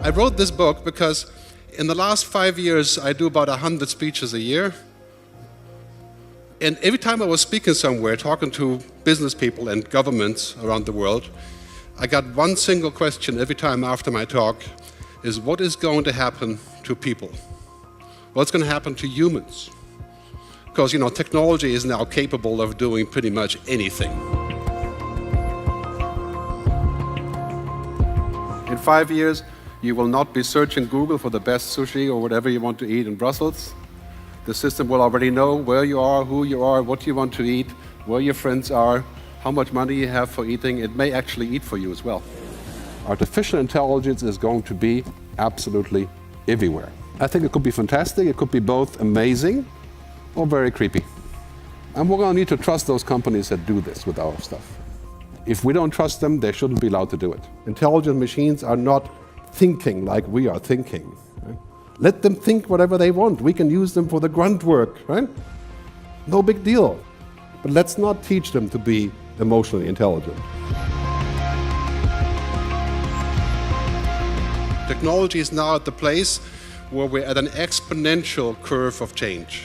I wrote this book because in the last 5 years, I do about 100 speeches a year. And every time I was speaking somewhere, talking to business people and governments around the world, I got one single question every time after my talk, is what is going to happen to people? What's going to happen to humans? Because, technology is now capable of doing pretty much anything. In 5 years, you will not be searching Google for the best sushi or whatever you want to eat in Brussels. The system will already know where you are, who you are, what you want to eat, where your friends are, how much money you have for eating. It may actually eat for you as well. Artificial intelligence is going to be absolutely everywhere. I think it could be fantastic. It could be both amazing or very creepy. And we're going to need to trust those companies that do this with our stuff. If we don't trust them, they shouldn't be allowed to do it. Intelligent machines are not thinking like we are thinking. Right? Let them think whatever they want. We can use them for the grunt work, right? No big deal. But let's not teach them to be emotionally intelligent. Technology is now at the place where we're at an exponential curve of change.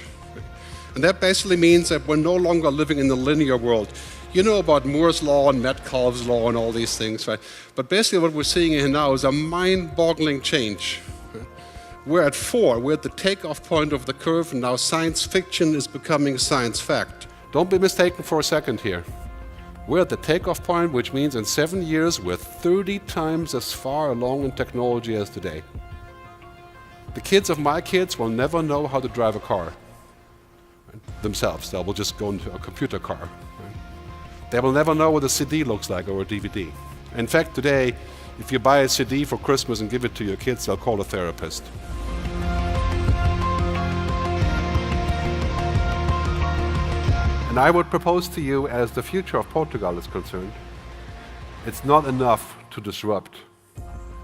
And that basically means that we're no longer living in the linear world. You know about Moore's law and Metcalfe's law and all these things, right? But basically what we're seeing here now is a mind-boggling change. We're at 4, we're at the takeoff point of the curve, and now science fiction is becoming science fact. Don't be mistaken for a second here. We're at the takeoff point, which means in 7 years we're 30 times as far along in technology as today. The kids of my kids will never know how to drive a car themselves. They will just go into a computer car. They will never know what a CD looks like or a DVD. In fact, today, if you buy a CD for Christmas and give it to your kids, they'll call a therapist. And I would propose to you, as the future of Portugal is concerned, it's not enough to disrupt.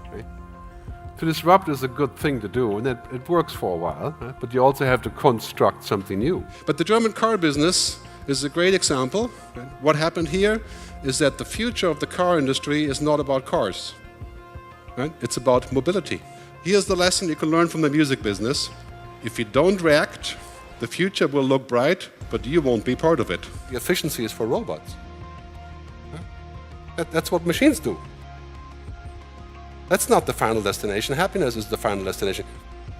Okay? To disrupt is a good thing to do, and it works for a while, right? But you also have to construct something new. But the German car business is a great example. Right? What happened here is that the future of the car industry is not about cars. Right? It's about mobility. Here's the lesson you can learn from the music business. If you don't react, the future will look bright, but you won't be part of it. The efficiency is for robots. That's what machines do. That's not the final destination. Happiness is the final destination.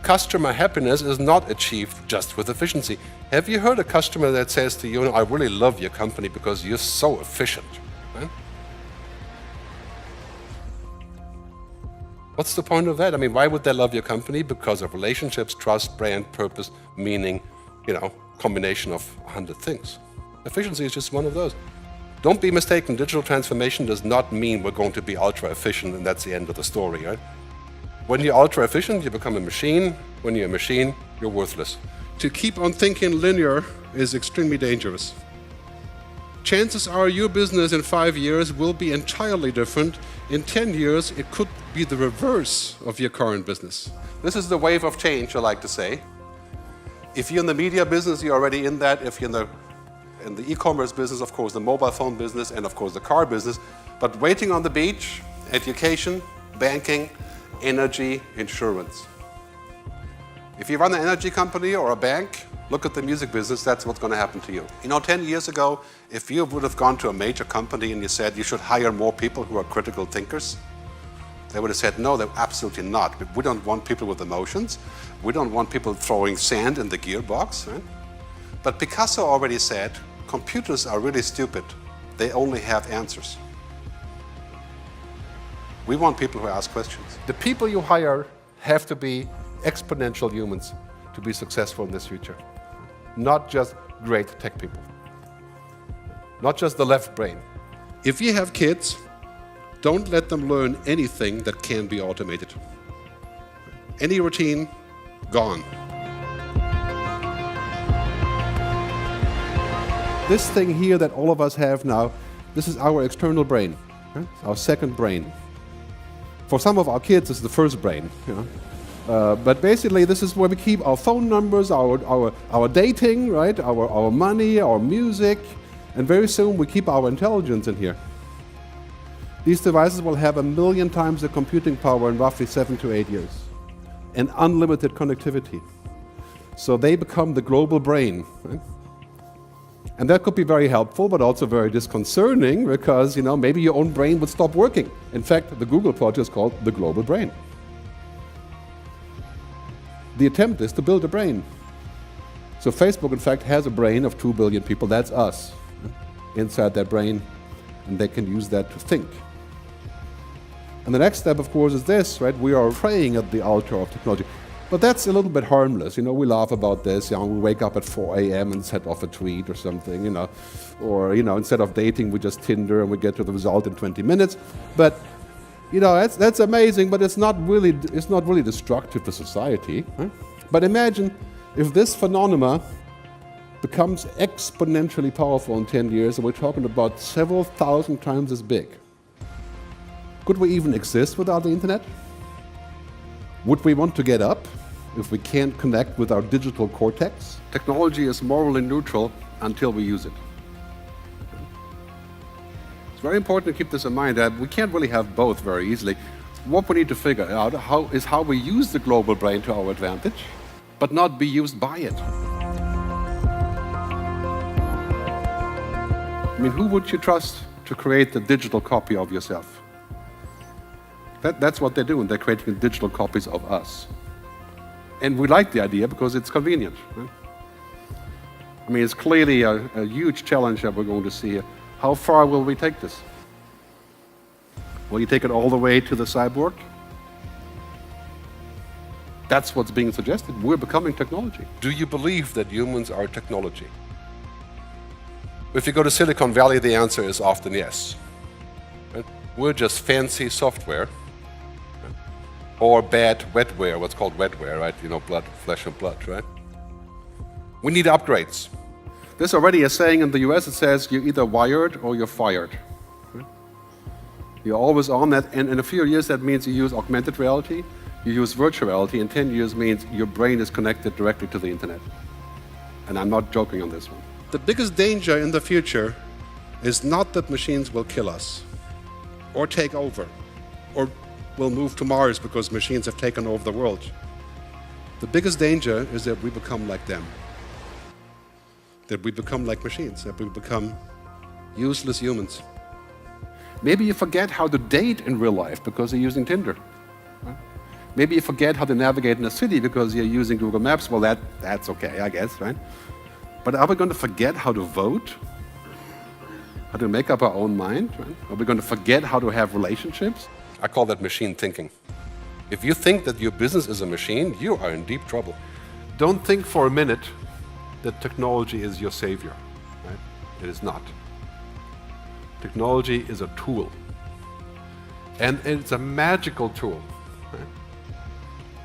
Customer happiness is not achieved just with efficiency. Have you heard a customer that says to you, I really love your company because you're so efficient? Right? What's the point of that? I mean, why would they love your company? Because of relationships, trust, brand, purpose, meaning, combination of 100 things. Efficiency is just one of those. Don't be mistaken, digital transformation does not mean we're going to be ultra efficient and that's the end of the story, right? When you're ultra efficient, you become a machine. When you're a machine, you're worthless. To keep on thinking linear is extremely dangerous. Chances are your business in 5 years will be entirely different. In 10 years, it could be the reverse of your current business. This is the wave of change, I like to say. If you're in the media business, you're already in that. If you're in the e-commerce business, of course, the mobile phone business, and of course the car business. But waiting on the beach, education, banking, energy, insurance. If you run an energy company or a bank, look at the music business, that's what's going to happen to you. 10 years ago, if you would have gone to a major company and you said you should hire more people who are critical thinkers, they would have said, no, they're absolutely not. We don't want people with emotions. We don't want people throwing sand in the gearbox. Right? But Picasso already said, computers are really stupid. They only have answers. We want people who ask questions. The people you hire have to be exponential humans to be successful in this future. Not just great tech people. Not just the left brain. If you have kids, don't let them learn anything that can be automated. Any routine, gone. This thing here that all of us have now, this is our external brain, right? Our second brain. For some of our kids, it's the first brain. But basically, this is where we keep our phone numbers, our dating, right? Our money, our music, and very soon we keep our intelligence in here. These devices will have 1 million times the computing power in roughly 7 to 8 years, and unlimited connectivity. So they become the global brain. Right? And that could be very helpful, but also very disconcerting, because maybe your own brain would stop working. In fact, the Google project is called the global brain. The attempt is to build a brain. So Facebook, in fact, has a brain of 2 billion people. That's us, inside that brain, and they can use that to think. And the next step, of course, is this, right? We are praying at the altar of technology. But that's a little bit harmless. We laugh about this. We wake up at 4 a.m. and set off a tweet or something, Or, instead of dating, we just Tinder and we get to the result in 20 minutes. But, that's amazing, but it's not really destructive to society. Right? But imagine if this phenomena becomes exponentially powerful in 10 years, and we're talking about several thousand times as big. Could we even exist without the internet? Would we want to get up if we can't connect with our digital cortex? Technology is morally neutral until we use it. It's very important to keep this in mind, that we can't really have both very easily. What we need to figure out is how we use the global brain to our advantage, but not be used by it. Who would you trust to create the digital copy of yourself? That's what they're doing. They're creating digital copies of us. And we like the idea because it's convenient. Right? It's clearly a huge challenge that we're going to see here. How far will we take this? Will you take it all the way to the cyborg? That's what's being suggested. We're becoming technology. Do you believe that humans are technology? If you go to Silicon Valley, the answer is often yes. Right? We're just fancy software. Or bad wetware, what's called wetware, right? Blood, flesh and blood, right? We need upgrades. There's already a saying in the US that says you're either wired or you're fired. Right? You're always on that, and in a few years that means you use augmented reality, you use virtual reality, and 10 years means your brain is connected directly to the internet. And I'm not joking on this one. The biggest danger in the future is not that machines will kill us, or take over, or will move to Mars because machines have taken over the world. The biggest danger is that we become like them. That we become like machines, that we become useless humans. Maybe you forget how to date in real life because you're using Tinder. Right? Maybe you forget how to navigate in a city because you're using Google Maps. Well, that's okay, I guess, right? But are we going to forget how to vote? How to make up our own mind? Right? Are we going to forget how to have relationships? I call that machine thinking. If you think that your business is a machine, you are in deep trouble. Don't think for a minute that technology is your savior. Right? It is not. Technology is a tool. And it's a magical tool. Right?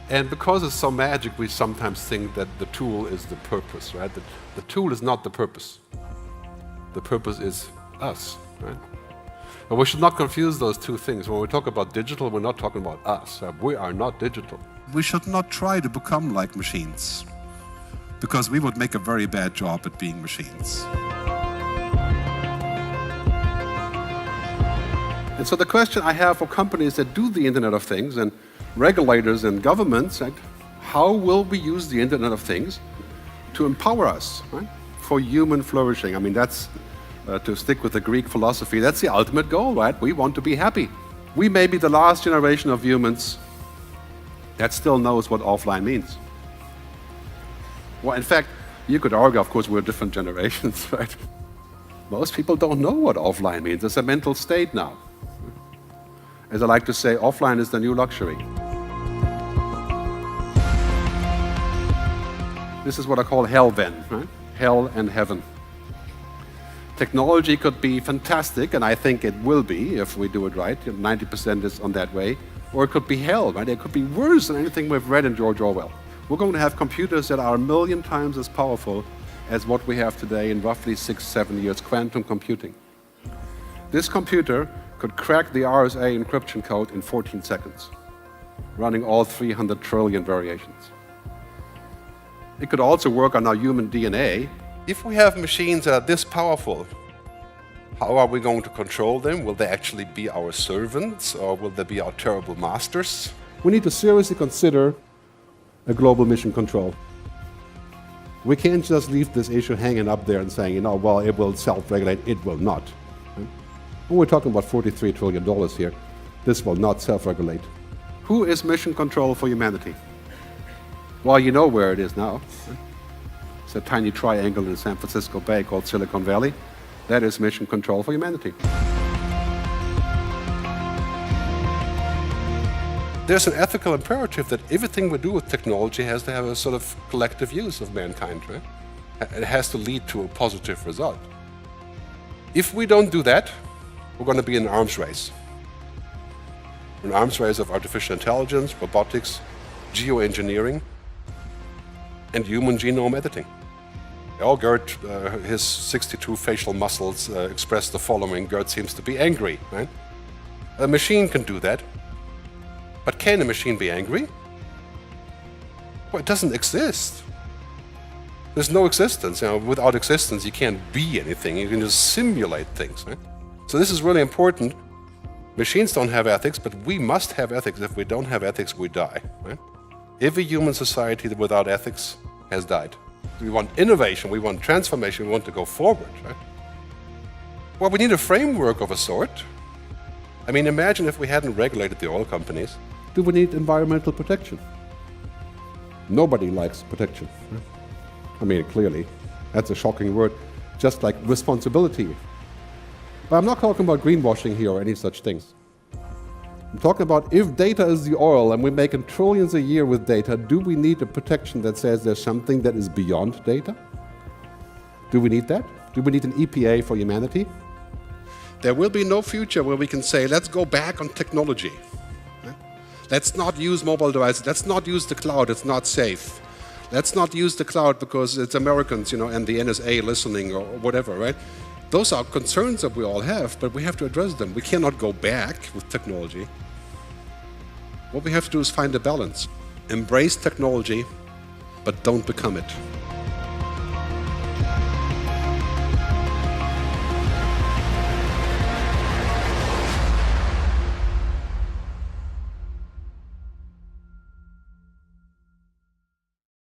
And because it's so magic, we sometimes think that the tool is the purpose. Right? The tool is not the purpose. The purpose is us. Right? But we should not confuse those two things. When we talk about digital, we're not talking about us. We are not digital. We should not try to become like machines, because we would make a very bad job at being machines. And so the question I have for companies that do the Internet of Things, and regulators and governments, right, how will we use the Internet of Things to empower us, right, for human flourishing? That's to stick with the Greek philosophy, that's the ultimate goal, right? We want to be happy. We may be the last generation of humans that still knows what offline means. Well, in fact, you could argue, of course, we're different generations, right? Most people don't know what offline means. It's a mental state now. As I like to say, offline is the new luxury. This is what I call hell then, right? Hell and heaven. Technology could be fantastic, and I think it will be if we do it right. 90% is on that way. Or it could be hell, right? It could be worse than anything we've read in George Orwell. We're going to have computers that are 1 million times as powerful as what we have today in roughly 6-7 years, quantum computing. This computer could crack the RSA encryption code in 14 seconds, running all 300 trillion variations. It could also work on our human DNA. If we have machines that are this powerful, How are we going to control them? Will they actually be our servants, or will they be our terrible masters? We need to seriously consider a global mission control. We can't just leave this issue hanging up there and saying, well, it will self-regulate. It will not. We're talking about $43 trillion here. This will not self-regulate. Who is mission control for humanity? Well, you know where it is now. It's a tiny triangle in the San Francisco Bay called Silicon Valley. That is mission control for humanity. There's an ethical imperative that everything we do with technology has to have a sort of collective use of mankind, right? It has to lead to a positive result. If we don't do that, we're going to be in an arms race. An arms race of artificial intelligence, robotics, geoengineering, and human genome editing. Gerd, his 62 facial muscles express the following: Gerd seems to be angry, right? A machine can do that. But can a machine be angry? Well, it doesn't exist. There's no existence. Without existence, you can't be anything. You can just simulate things, right? So this is really important. Machines don't have ethics, but we must have ethics. If we don't have ethics, we die, right? Every human society without ethics has died. We want innovation, we want transformation, we want to go forward, right? Well, we need a framework of a sort. I mean, imagine if we hadn't regulated the oil companies. Do we need environmental protection? Nobody likes protection. Right? I mean, clearly, that's a shocking word, just like responsibility. But I'm not talking about greenwashing here or any such things. I'm talking about if data is the oil and we're making trillions a year with data, do we need a protection that says there's something that is beyond data? Do we need that? Do we need an EPA for humanity? There will be no future where we can say, let's go back on technology. Let's not use mobile devices. Let's not use the cloud. It's not safe. Let's not use the cloud because it's Americans, and the NSA listening or whatever, right? Those are concerns that we all have, but we have to address them. We cannot go back with technology. What we have to do is find a balance. Embrace technology, but don't become it.